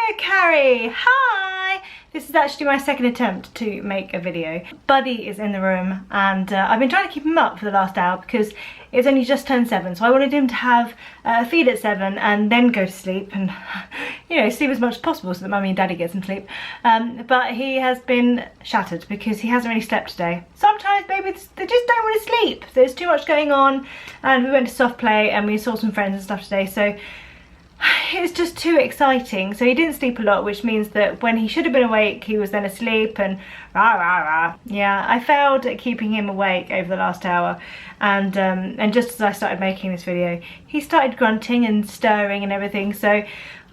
Hello, Carrie. Hi. This is actually my second attempt to make a video. Buddy is in the room and I've been trying to keep him up for the last hour because it's only just turned 7, so I wanted him to have a feed at 7 and then go to sleep and, you know, sleep as much as possible so that Mummy and Daddy get some sleep. But he has been shattered because he hasn't really slept today. Sometimes babies, they just don't want to sleep. There's too much going on, and we went to soft play and we saw some friends and stuff today, so it was just too exciting. So he didn't sleep a lot, which means that when he should have been awake, he was then asleep and rah rah rah. Yeah, I failed at keeping him awake over the last hour, and just as I started making this video, he started grunting and stirring and everything. So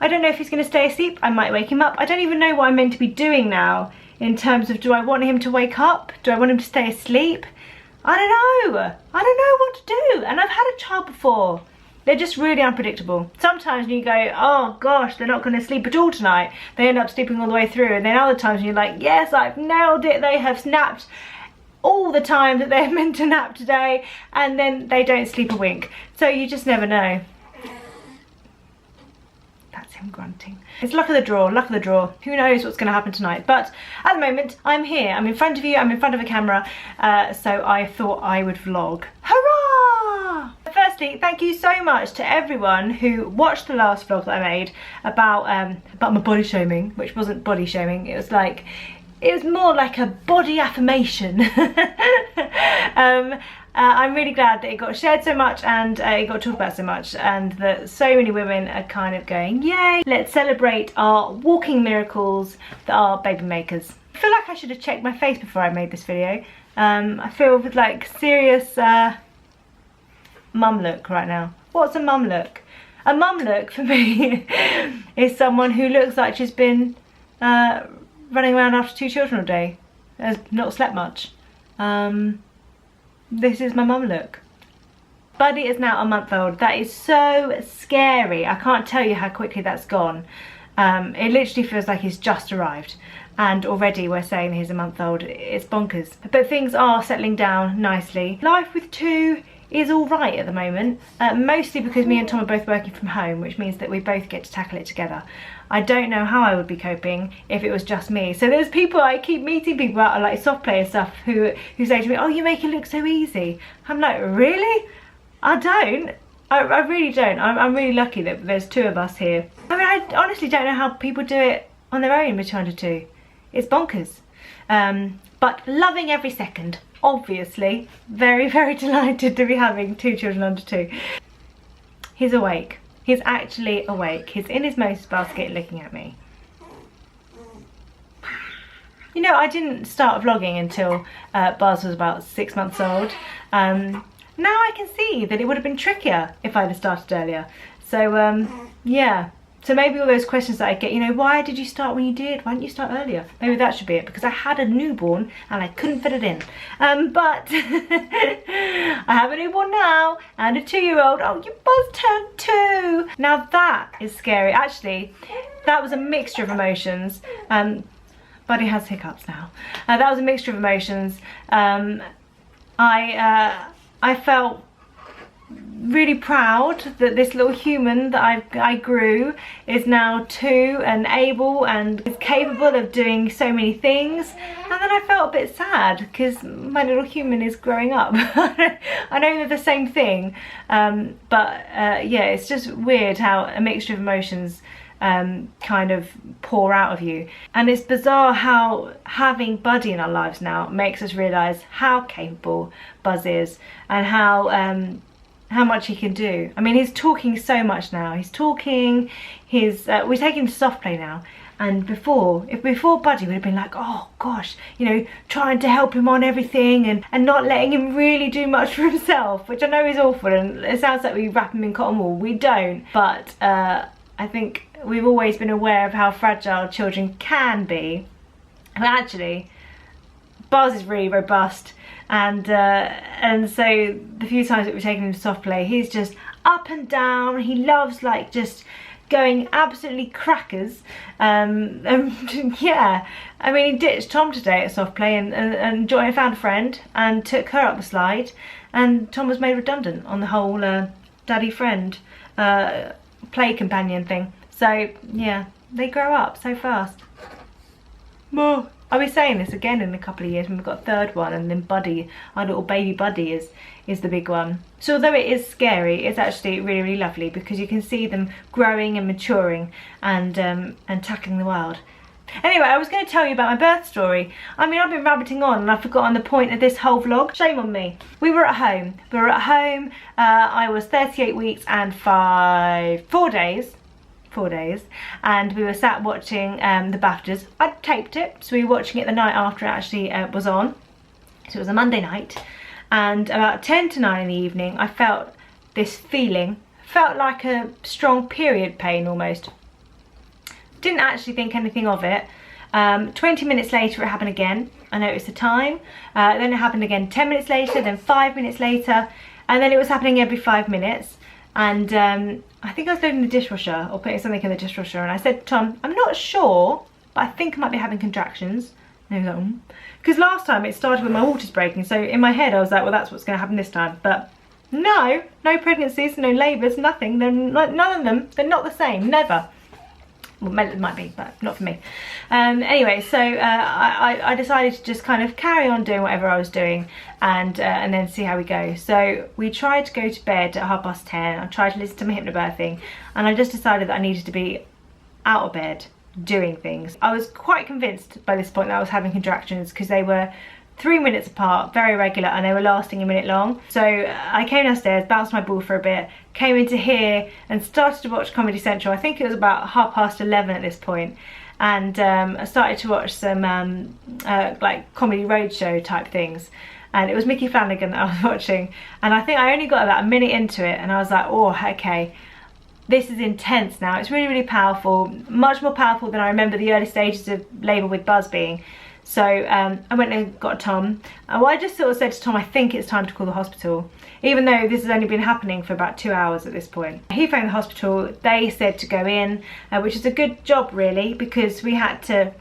I don't know if he's going to stay asleep. I might wake him up. I don't even know what I'm meant to be doing now in terms of, do I want him to wake up? Do I want him to stay asleep? I don't know. I don't know what to do. And I've had a child before. They're just really unpredictable. Sometimes you go, oh gosh, they're not going to sleep at all tonight. They end up sleeping all the way through. And then other times you're like, yes, I've nailed it. They have napped all the time that they're meant to nap today. And then they don't sleep a wink. So you just never know. That's him grunting. It's luck of the draw, luck of the draw. Who knows what's going to happen tonight. But at the moment, I'm here. I'm in front of you. I'm in front of a camera. So I thought I would vlog. Hurrah! Firstly, thank you so much to everyone who watched the last vlog that I made about my body shaming, which wasn't body shaming. It was more like a body affirmation. I'm really glad that it got shared so much and it got talked about so much, and that so many women are kind of going, yay, let's celebrate our walking miracles that are baby makers. I feel like I should have checked my face before I made this video. I feel with like serious mum look right now. What's a mum look? A mum look for me is someone who looks like she's been running around after 2 children all day, has not slept much. This is my mum look. Buddy is now a month old. That is so scary. I can't tell you how quickly that's gone. It literally feels like he's just arrived, and already we're saying he's a month old. It's bonkers. But things are settling down nicely. Life with 2 is all right at the moment, mostly because me and Tom are both working from home, which means that we both get to tackle it together. I don't know how I would be coping if it was just me. So there's people, I keep meeting people out of like soft play and stuff who say to me, oh, you make it look so easy. I'm like, really? I don't. I really don't. I'm really lucky that there's 2 of us here. I mean, I honestly don't know how people do it on their own with 2 under 2. It's bonkers. But loving every second. Obviously, very, very delighted to be having 2 children under 2. He's awake. He's actually awake. He's in his Moses basket looking at me. You know, I didn't start vlogging until Buzz was about 6 months old. Now I can see that it would have been trickier if I'd have started earlier. So, yeah. So maybe all those questions that I get, you know, why did you start when you did? Why didn't you start earlier? Maybe that should be it, because I had a newborn and I couldn't fit it in. But I have a newborn now and a 2-year-old. Oh, you both turned 2. Now that is scary. Actually, that was a mixture of emotions. Buddy has hiccups now. That was a mixture of emotions. I felt really proud that this little human that I grew is now 2 and able and is capable of doing so many things, and then I felt a bit sad because my little human is growing up. I know they're the same thing, but yeah, it's just weird how a mixture of emotions kind of pour out of you. And it's bizarre how having Buddy in our lives now makes us realise how capable Buzz is and how much he can do. I mean, he's talking so much now. He's talking, we're taking him to soft play now. And before Buddy would have been like, oh gosh, you know, trying to help him on everything and not letting him really do much for himself, which I know is awful, and it sounds like we wrap him in cotton wool. We don't, but I think we've always been aware of how fragile children can be. And actually, Buzz is really robust, and so the few times that we've taken him to soft play, he's just up and down. He loves like just going absolutely crackers. Yeah, I mean, he ditched Tom today at soft play and found a friend and took her up the slide, and Tom was made redundant on the whole daddy friend play companion thing. So yeah, they grow up so fast. More. I'll be saying this again in a couple of years when we've got a third one, and then Buddy, our little baby Buddy, is the big one. So although it is scary, it's actually really, really lovely because you can see them growing and maturing and tackling the world. Anyway, I was going to tell you about my birth story. I mean, I've been rabbiting on and I've forgotten the point of this whole vlog. Shame on me. We were at home. I was 38 weeks and 4 days. 4 days, and we were sat watching the BAFTAs. I taped it, so we were watching it the night after it actually was on. So it was a Monday night, and about 10 to 9 in the evening, I felt this feeling. Felt like a strong period pain almost. Didn't actually think anything of it. 20 minutes later, it happened again. I noticed the time. Then it happened again 10 minutes later, then 5 minutes later, and then it was happening every 5 minutes. And I think I was loading the dishwasher or putting something in the dishwasher, and I said to Tom, I'm not sure, but I think I might be having contractions. And he was like, because last time it started with my waters breaking, so in my head I was like, well, that's what's going to happen this time. But no pregnancies, no labours, nothing. They're like, none of them, they're not the same, never. Well, it might be, but not for me. Anyway, so I decided to just kind of carry on doing whatever I was doing and then see how we go. So we tried to go to bed at 10:30. I tried to listen to my hypnobirthing, and I just decided that I needed to be out of bed doing things. I was quite convinced by this point that I was having contractions because they were 3 minutes apart, very regular, and they were lasting a minute long. So I came downstairs, bounced my ball for a bit, came into here and started to watch Comedy Central. I think it was about 11:30 at this point. And I started to watch some like comedy roadshow type things. And it was Mickey Flanagan that I was watching. And I think I only got about a minute into it, and I was like, oh, okay. This is intense now. It's really, really powerful. Much more powerful than I remember the early stages of labour with Buzz being. So I went and got Tom. Well, I just sort of said to Tom, I think it's time to call the hospital, even though this has only been happening for about 2 hours at this point. He phoned the hospital. They said to go in, which is a good job really, because we had to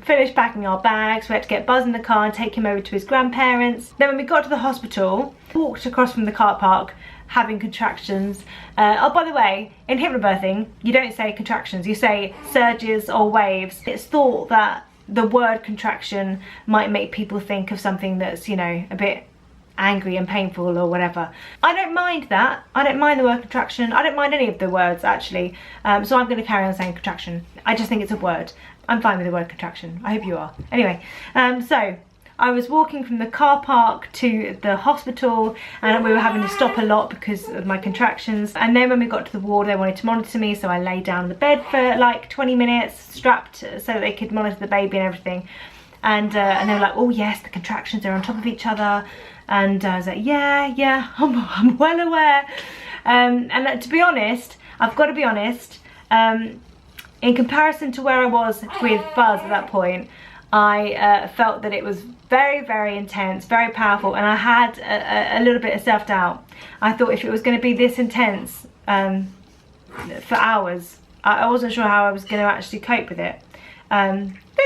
finish packing our bags. We had to get Buzz in the car and take him over to his grandparents. Then when we got to the hospital, walked across from the car park, having contractions. Oh, by the way, in hypnobirthing, you don't say contractions, you say surges or waves. It's thought that the word contraction might make people think of something that's, you know, a bit angry and painful or whatever. I don't mind that. I don't mind the word contraction. I don't mind any of the words actually. So I'm going to carry on saying contraction. I just think it's a word. I'm fine with the word contraction. I hope you are. Anyway, so I was walking from the car park to the hospital, and we were having to stop a lot because of my contractions. And then when we got to the ward, they wanted to monitor me, so I lay down on the bed for like 20 minutes, strapped so that they could monitor the baby and everything. And they were like, oh yes, the contractions are on top of each other. And I was like, yeah, I'm well aware. And to be honest, I've got to be honest, in comparison to where I was with Buzz at that point, I felt that it was very, very intense, very powerful, and I had a little bit of self-doubt. I thought if it was going to be this intense for hours, I wasn't sure how I was going to actually cope with it.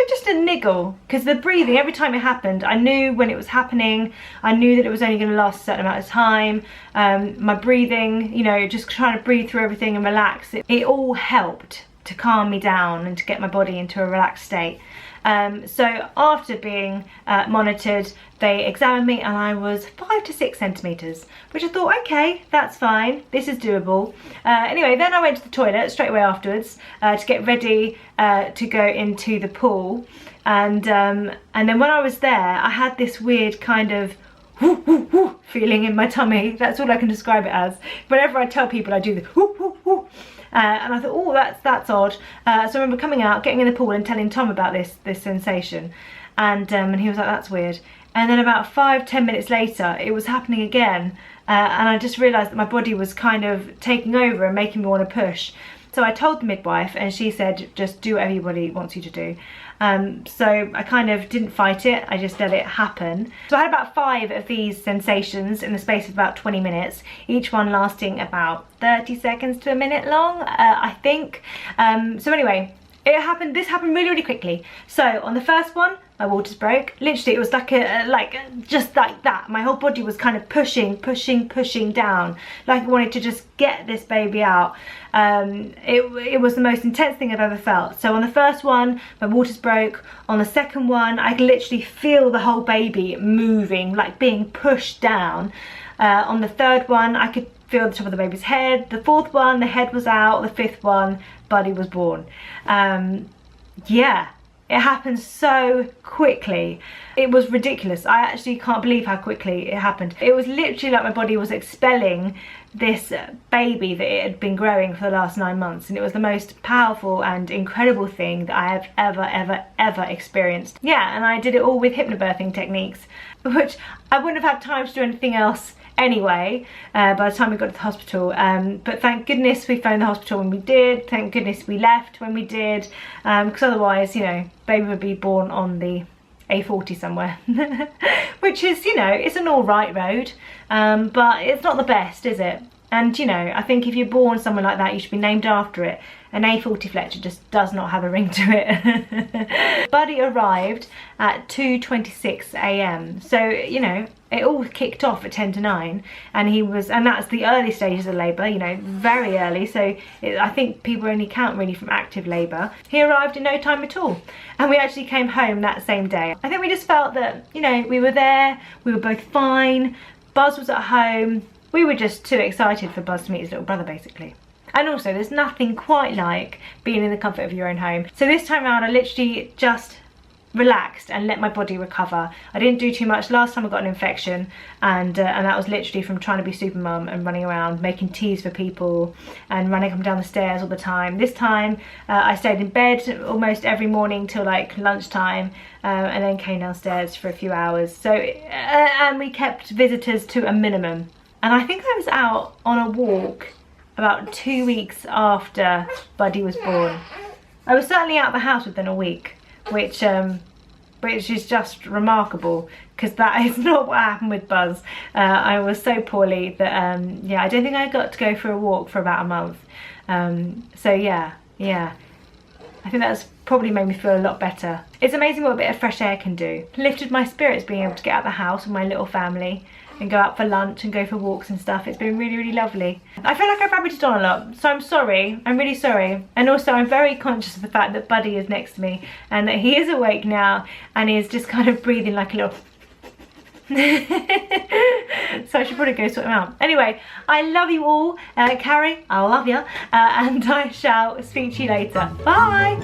Just a niggle, because the breathing, every time it happened, I knew when it was happening. I knew that it was only going to last a certain amount of time. My breathing, you know, just trying to breathe through everything and relax, it all helped to calm me down and to get my body into a relaxed state. So after being monitored, they examined me and I was 5 to 6 centimetres, which I thought, okay, that's fine, this is doable. Anyway, then I went to the toilet straight away afterwards to get ready to go into the pool. And then when I was there, I had this weird kind of whoo, whoo, whoo feeling in my tummy. That's all I can describe it as. Whenever I tell people, I do the whoo, whoo, whoo. And I thought, oh, that's odd. So I remember coming out, getting in the pool and telling Tom about this sensation. And he was like, that's weird. And then about 5-10 minutes later, it was happening again. And I just realised that my body was kind of taking over and making me want to push. So I told the midwife and she said, just do what everybody wants you to do. So I kind of didn't fight it, I just let it happen. So I had about 5 of these sensations in the space of about 20 minutes, each one lasting about 30 seconds to a minute long, I think. So anyway, This happened really quickly. So on the first one, my waters broke. Literally, it was like just like that. My whole body was kind of pushing down, like I wanted to just get this baby out. It was the most intense thing I've ever felt. So on the first one, my waters broke. On the second one, I could literally feel the whole baby moving, like being pushed down. On the third one, I could feel the top of the baby's head. The fourth one, the head was out. The fifth one, Buddy was born. Yeah, it happened so quickly. It was ridiculous. I actually can't believe how quickly it happened. It was literally like my body was expelling this baby that it had been growing for the last 9 months, and it was the most powerful and incredible thing that I have ever experienced. Yeah, and I did it all with hypnobirthing techniques, which I wouldn't have had time to do anything else anyway by the time we got to the hospital, but thank goodness we phoned the hospital when we did. Thank goodness we left when we did, because otherwise, you know, baby would be born on the A40 somewhere which is, you know, it's an alright road, but it's not the best, is it? And you know, I think if you're born somewhere like that, you should be named after it. An A40 Fletcher just does not have a ring to it. Buddy arrived at 2:26 AM, so you know, it all kicked off at 10 to 9, and that's the early stages of labour, you know, very early. So I think people only count really from active labour. He arrived in no time at all, and we actually came home that same day. I think we just felt that, you know, we were there, we were both fine. Buzz was at home. We were just too excited for Buzz to meet his little brother, basically. And also, there's nothing quite like being in the comfort of your own home. So this time around, I literally just relaxed and let my body recover. I didn't do too much. Last time I got an infection, and that was literally from trying to be super mum and running around making teas for people and running up and down the stairs all the time. This time I stayed in bed almost every morning till like lunchtime, and then came downstairs for a few hours. So and we kept visitors to a minimum. And I think I was out on a walk about 2 weeks after Buddy was born. I was certainly out of the house within a week, which is just remarkable, because that is not what happened with Buzz. I was so poorly that yeah, I don't think I got to go for a walk for about a month. So yeah, I think that's probably made me feel a lot better. It's amazing what a bit of fresh air can do. Lifted my spirits being able to get out of the house with my little family and go out for lunch and go for walks and stuff. It's been really lovely. I feel like I've rabbited on a lot, so I'm sorry. I'm really sorry. And also I'm very conscious of the fact that Buddy is next to me and that he is awake now and is just kind of breathing like a little so I should probably go sort him out. Anyway, I love you all. Carrie, I love you, and I shall speak to you later. Bye.